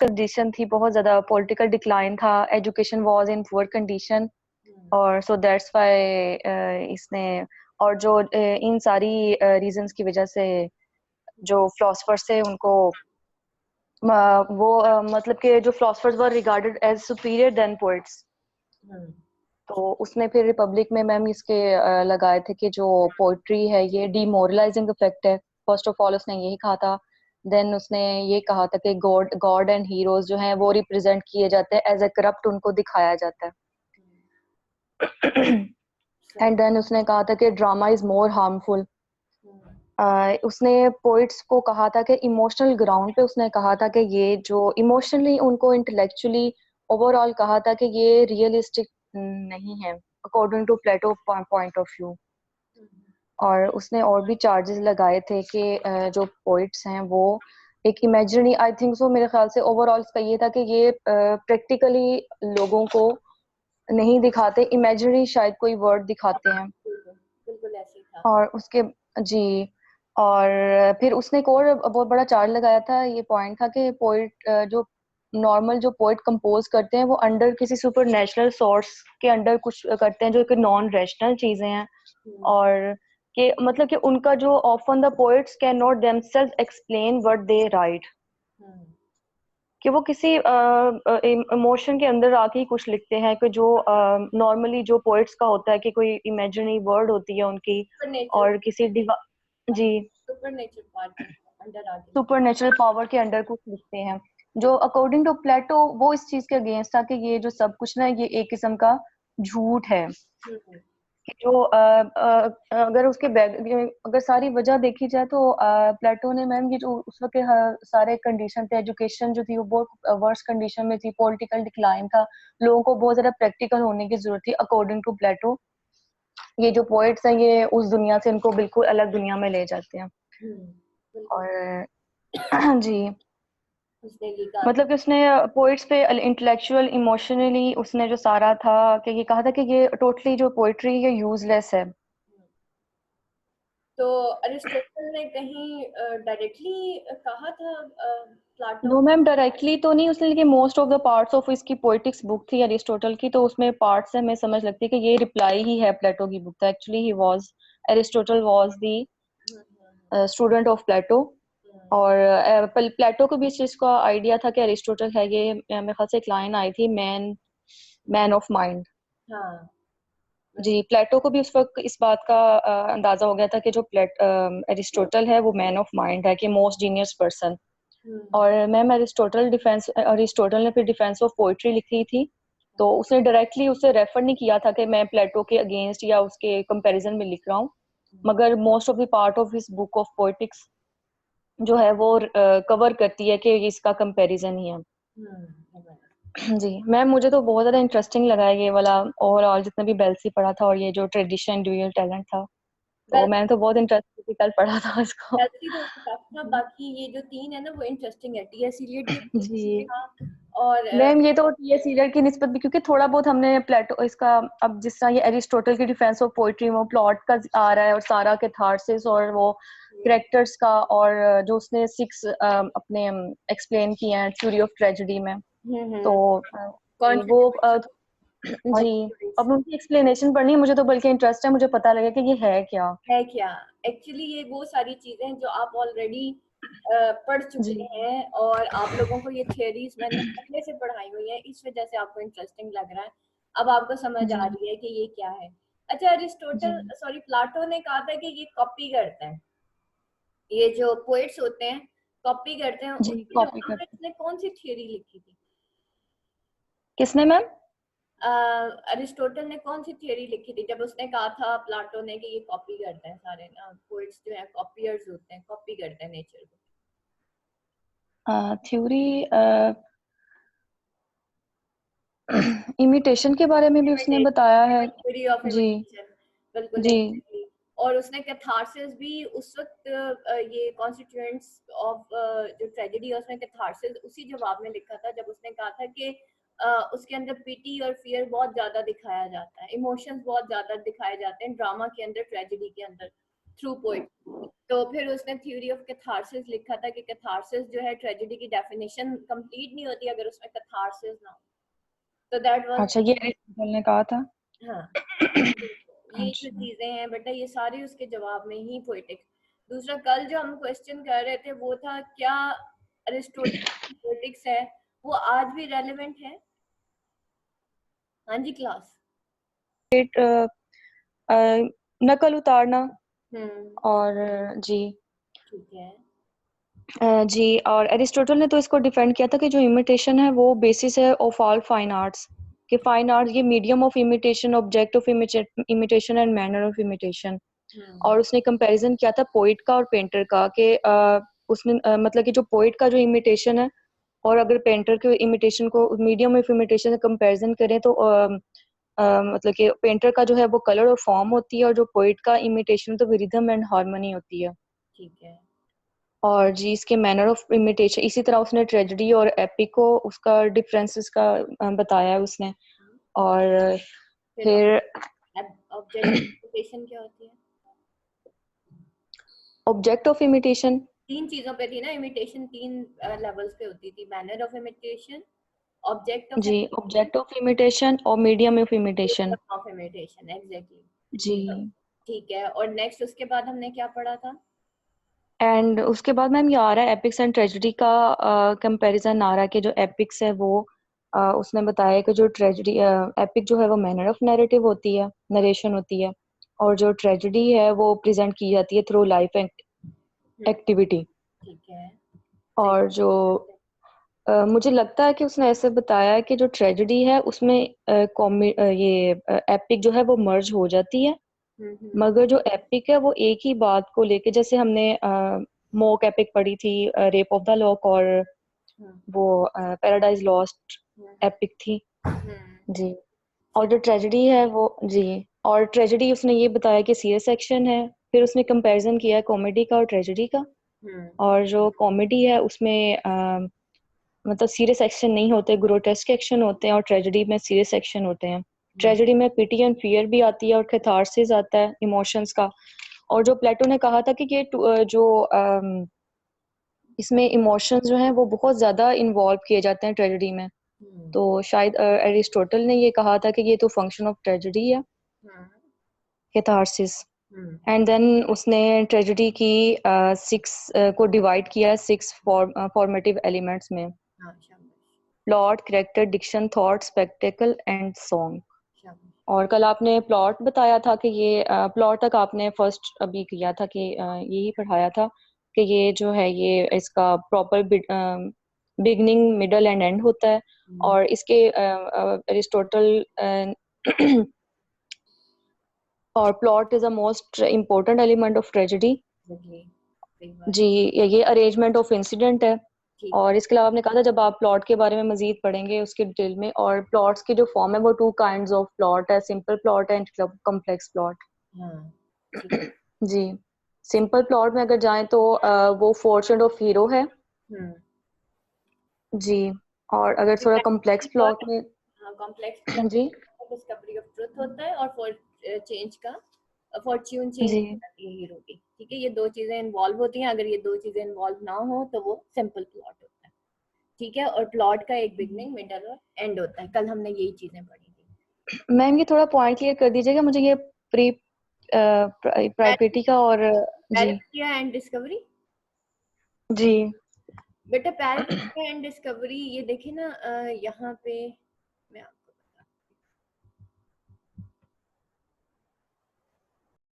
Condition थी, बहुत ज्यादा पॉलिटिकल डिक्लाइन था, education was in poor condition, और सो दैट्स व्हाई इसने, और जो इन सारी रीजंस की वजह से जो फिलोसफर्स थे उनको वो मतलब कि जो philosophers were regarded as superior than poets. तो उसने फिर रिपब्लिक में मैम इसके लगाए थे कि जो पोइट्री है ये डीमोरलाइजिंग इफेक्ट है। फर्स्ट ऑफ ऑल उसने यही कहा था। देन उसने ये कहा था कि गॉड गॉड एंड हीरोज जो हैं वो रिप्रेजेंट किए जाते हैं एज ए करप्ट, उनको दिखाया जाता है। एंड देन उसने कहा था कि ड्रामा इज मोर हार्मफुल। उसने पोइट्स को कहा था कि इमोशनल ग्राउंड पे उसने कहा था कि ये जो इमोशनली उनको इंटेलेक्चुअली ओवरऑल कहा था कि ये रियलिस्टिक नहीं है according to Plato point of view. और उसने और भी चार्जेस लगाए थे कि जो पोइट्स हैं वो एक इमेजिनरी, आई थिंक सो मेरे ख्याल से ओवरऑल इसका ये था कि ये प्रैक्टिकली लोगों को नहीं दिखाते, इमेजिनरी शायद कोई वर्ड दिखाते हैं। बिल्कुल ऐसे ही था। और उसके जी, और फिर उसने एक और बहुत बड़ा चार्ज लगाया था, ये पॉइंट था कि पोइट जो नॉर्मल जो पोइट कंपोज करते हैं वो अंडर किसी सुपर नेचुरल सोर्स के अंडर कुछ करते हैं जो कि नॉन रैशनल चीजें हैं, और कि मतलब कि उनका जो often the poets can not themselves explain what they write, कि वो किसी इमोशन के अंदर आके ही कुछ लिखते हैं कि जो नॉर्मली जो पोइट्स का होता है कि कोई इमेजिनरी वर्ड होती है उनकी, और किसी जी सुपर नेचर पार्ट अंडर आ गया। सुपर नेचुरल पावर के अंडर कुछ लिखते हैं, जो अकॉर्डिंग टू प्लेटो वो इस चीज के अगेंस्ट था कि ये जो सब कुछ ना ये एक किस्म का झूठ है। कि जो अगर उसके अगर सारी वजह देखी जाए तो प्लेटो ने मैम ये जो उस वक्त के सारे कंडीशन थे, एजुकेशन जो थी वो बहुत वर्स कंडीशन में थी, पॉलिटिकल डिक्लाइन था, लोगों को बहुत ज्यादा प्रैक्टिकल होने की जरूरत थी अकॉर्डिंग टू प्लेटो। ये जो पोएट्स हैं ये उस दुनिया से इनको बिल्कुल अलग दुनिया में ले जाते हैं। और जी उसने ये कहा मतलब कि उसने पोइट्स पे इंटेलेक्चुअल इमोशनली उसने जो सारा था कि ये कहा था कि ये टोटली जो पोइट्री ये यूजलेस है। तो अरिस्टोटल ने कहीं डायरेक्टली कहा था प्लाटो? नो मैम डायरेक्टली तो नहीं उसने, लेकिन most of the parts of इसकी पोएटिक्स बुक थी अरिस्टोटल की, तो उसमें पार्ट्स से हमें समझ लगती है कि ये रिप्लाई ही है प्लेटो की बुक था। Actually he was Aristotle was the student of Plato, और प्लेटो को भी इस चीज का आइडिया था कि अरिस्टोटल है ये, मेरे ख्याल से एक लाइन आई थी मैन मैन ऑफ माइंड। हाँ जी प्लेटो को भी उस वक्त इस बात का अंदाजा हो गया था कि जो अरिस्टोटल है वो मैन ऑफ माइंड है, कि मोस्ट जीनियस पर्सन। और मैम अरिस्टोटल ने फिर डिफेंस ऑफ पोइट्री लिखी थी, तो उसने डायरेक्टली उसे रेफर नहीं किया था कि मैं प्लेटो के अगेंस्ट या उसके कंपैरिजन में लिख रहा हूँ, मगर most of the part of his book of poetics जो है वो कवर करती है कि ये इसका कंपैरिजन ही है। जी मैम मुझे तो बहुत ज्यादा इंटरेस्टिंग लगा है ये वाला ओवरऑल जितना भी बेल्सी पढ़ा था, और ये जो ट्रेडिशन ड्यूअल टैलेंट था, तो मैंने तो बहुत इंटरेस्टिंग कल पढ़ा था इसको। बेल्सी तो टफ था, बाकी ये जो तीन है ना वो इंटरेस्टिंग है। टीएस इलियट भी जी था, और मैम ये तो टीएस इलियट की निस्बत भी, क्योंकि थोड़ा बहुत हमने प्लेटो इसका, अब जिस तरह ये एरिस्टोटल की डिफेंस ऑफ पोइट्री वो प्लॉट का आ रहा है, और सारा कैथारसिस और वो कैरेक्टर्स का, और जो उसने 6 अपने एक्सप्लेन किए हैं थ्योरी ऑफ ट्रेजेडी में, तो वो जी अब उनकी एक्सप्लेनेशन पढ़नी है मुझे, तो बल्कि इंटरेस्ट है, मुझे पता लगा कि ये है क्या। एक्चुअली ये वो सारी चीजें जो आप ऑलरेडी पढ़ जी चुके हैं, और आप लोगों को ये थियरीज मैंने पहले से पढ़ाई हुई है, इस वजह से आपको इंटरेस्टिंग लग रहा है। अब आपको समझ आ जी रही है कि ये क्या है। अच्छा, जी प्लाटो ने कहा था कि ये कॉपी करते हैं, ये जो पोएट्स होते हैं कॉपी करते हैं। जी उसके कॉपी जवाब में करते। इसने कौन सी थियरी लिखी थी? किसने मैम? अरिस्टोटल ने कौन सी थियरी लिखी थी जब उसने कहा था प्लाटो ने कि ये कॉपी करते हैं, सारे पोएट्स जो हैं कॉपीयर्स होते हैं, कॉपी करते हैं नेचर को? थ्योरी इमिटेशन के बारे में भी उसने बताया है। थ्योरी ऑफ जी इमिटेशन, बिल्कुल जी exactly। और उसने कैथारसिस भी उस वक्त ये कॉन्स्टिट्यूएंट्स ऑफ जो ट्रेजेडी है उसमें कैथारसिस उसी जवाब में लिखा था जब उसने कहा था कि उसके अंदर पीटी और फियर बहुत ज्यादा दिखाया जाता है, इमोशंस बहुत ज्यादा दिखाए जाते हैं ड्रामा के अंदर, ट्रेजेडी के अंदर। Through poet. तो फिर उसने थ्योरी ऑफ कैथारसिस लिखा था कि कैथारसिस जो है ट्रेजेडी की डेफिनेशन कंप्लीट नहीं होती अगर उसमें कैथारसिस ना हो। तो दैट वाज, अच्छा, ये अरिस्टोटल ने कहा था। हाँ, ये जो अच्छा, चीजें हैं बेटा ये सारी उसके जवाब में ही पोएटिक। दूसरा कल जो हम क्वेश्चन कर रहे थे वो था क्या अरिस्टोटल पोएटिक्स है वो आज भी रेलेवेंट है? हाँ जी क्लास। पेट नकल उतारना। हम्म, और जी ठीक है। जी, और एरिस्टोटल ने तो इसको डिफेंड किया था कि जो इमिटेशन है वो बेसिस है ऑफ ऑल फाइन आर्ट्स, कि फाइन आर्ट ये medium of imitation, object of imitation and manner of imitation. Hmm, और उसने कंपैरिजन किया था पोइट का और पेंटर का, कि उसने मतलब कि जो पोइट का जो इमिटेशन है और अगर पेंटर के इमिटेशन को मीडियम ऑफ इमिटेशन से कंपैरिजन करें तो मतलब कि पेंटर का जो है वो कलर और फॉर्म होती है, और जो पोइट का इमिटेशन तो रिदम एंड हार्मनी होती है। ठीक है। और जी इसके मैनर ऑफ इमिटेशन, इसी तरह उसने ट्रेजेडी और एपिक को उसका डिफरेंसेस का बताया है उसने। और फिर फिर ऑब्जेक्टिफिकेशन क्या होती है? ऑब्जेक्ट ऑफ इमिटेशन, तीन चीजों पे थी ना इमिटेशन, तीन लेवल्स पे होती थी, manner of imitation, object of जी इमिटेशन, ऑब्जेक्ट ऑफ इमिटेशन और medium of imitation. Medium of imitation, exactly. जी ठीक है, और नेक्स्ट उसके बाद हमने क्या पढ़ा था? एंड उसके बाद मैम ये आ रहा है एपिक्स एंड ट्रेजेडी का कंपैरिजन आ रहा है, कि जो एपिक्स है वो उसने बताया कि जो ट्रेजेडी एपिक जो है वो मैनर ऑफ नैरेटिव होती है, नरेशन होती है, और जो ट्रेजेडी है वो प्रेजेंट की जाती है थ्रू लाइफ एक्टिविटी। ठीक है, सही। और जो मुझे लगता है कि उसने ऐसे बताया है कि जो ट्रेजेडी है उसमें ये एपिक जो है वो मर्ज हो जाती है, हम्म, मगर जो एपिक है वो एक ही बात को लेके, जैसे हमने मोक एपिक पढ़ी थी, रेप ऑफ द लॉक, और हम्म, वो पैराडाइज लॉस्ट हम्म, एपिक थी। हम्म, जी, और जो ट्रेजेडी है वो जी, और ट्रेजेडी उसने ये बताया कि सीरियस सेक्शन है। फिर उसने कंपैरिजन किया कॉमेडी का और ट्रेजेडी का। हम्म, और जो कॉमेडी है उसमें मतलब सीरियस एक्शन नहीं होते, ग्रोटेस्क एक्शन होते हैं, और ट्रेजेडी में सीरियस एक्शन होते हैं। हम्म, ट्रेजेडी में पिटी एंड फियर भी आती है और कैथारसिस आता है इमोशंस का। और जो प्लेटो ने कहा था कि ये जो इसमें इमोशंस जो हैं वो बहुत ज्यादा इन्वॉल्व किए जाते हैं ट्रेजेडी में। हम्म, तो शायद एरिस्टोटल ने ये कहा था कि ये तो फंक्शन ऑफ ट्रेजेडी है, hmm, catharsis. Hmm, and then उसने ट्रेजेडी की सिक्स को डिवाइड किया सिक्स फॉर्मेटिव एलिमेंट्स में: हाँ शाबाश, plot, character, diction, thought, spectacle and song. शाबाश। और कल आपने प्लॉट बताया था कि ये प्लॉट तक आपने फर्स्ट अभी किया था, कि यही पढ़ाया था कि ये जो है ये इसका proper beginning, middle and and होता है। हम्म, और इसके एरिस्टोटल और plot is a most important element of tragedy. Exactly, सही बात। जी, ये अरेंजमेंट ऑफ इंसिडेंट है। ठीक है। और इसके अलावा आपने कहा था जब आप प्लॉट के बारे में मजीद पढ़ेंगे उसके डिटेल में, और प्लॉट्स की जो फॉर्म है वो टू काइंड्स ऑफ प्लॉट है: simple plot and complex plot. हाँ, ठीक। जी, सिंपल प्लॉट में अगर जाएं तो वो फॉर्चून ऑफ हीरो है। हम्म, जी, और अगर थोड़ा कॉम्प्लेक्स प्लॉट में हाँ, कॉम्प्लेक्स प्लॉट जी डिस्कवरी ऑफ ट्रुथ होता है, और फॉर चेंज का फॉर्च्यून चेंज जी हो जाती है हीरो की। ठीक है, ये दो चीजें इन्वॉल्व होती हैं, अगर ये दो चीजें इन्वॉल्व ना हो तो वो सिंपल प्लॉट होता है। ठीक है, और प्लॉट का एक बिगनिंग, मिडल और एंड होता है। कल हमने यही चीजें पढ़ी थी। मैम, ये थोड़ा पॉइंट क्लियर कर दीजिएगा मुझे, ये प्री प्रायोरिटी का और जी पैरेंटिया एंड डिस्कवरी। जी बेटा पैरेंटिया एंड डिस्कवरी ये देखिए ना, यहाँ पे मैं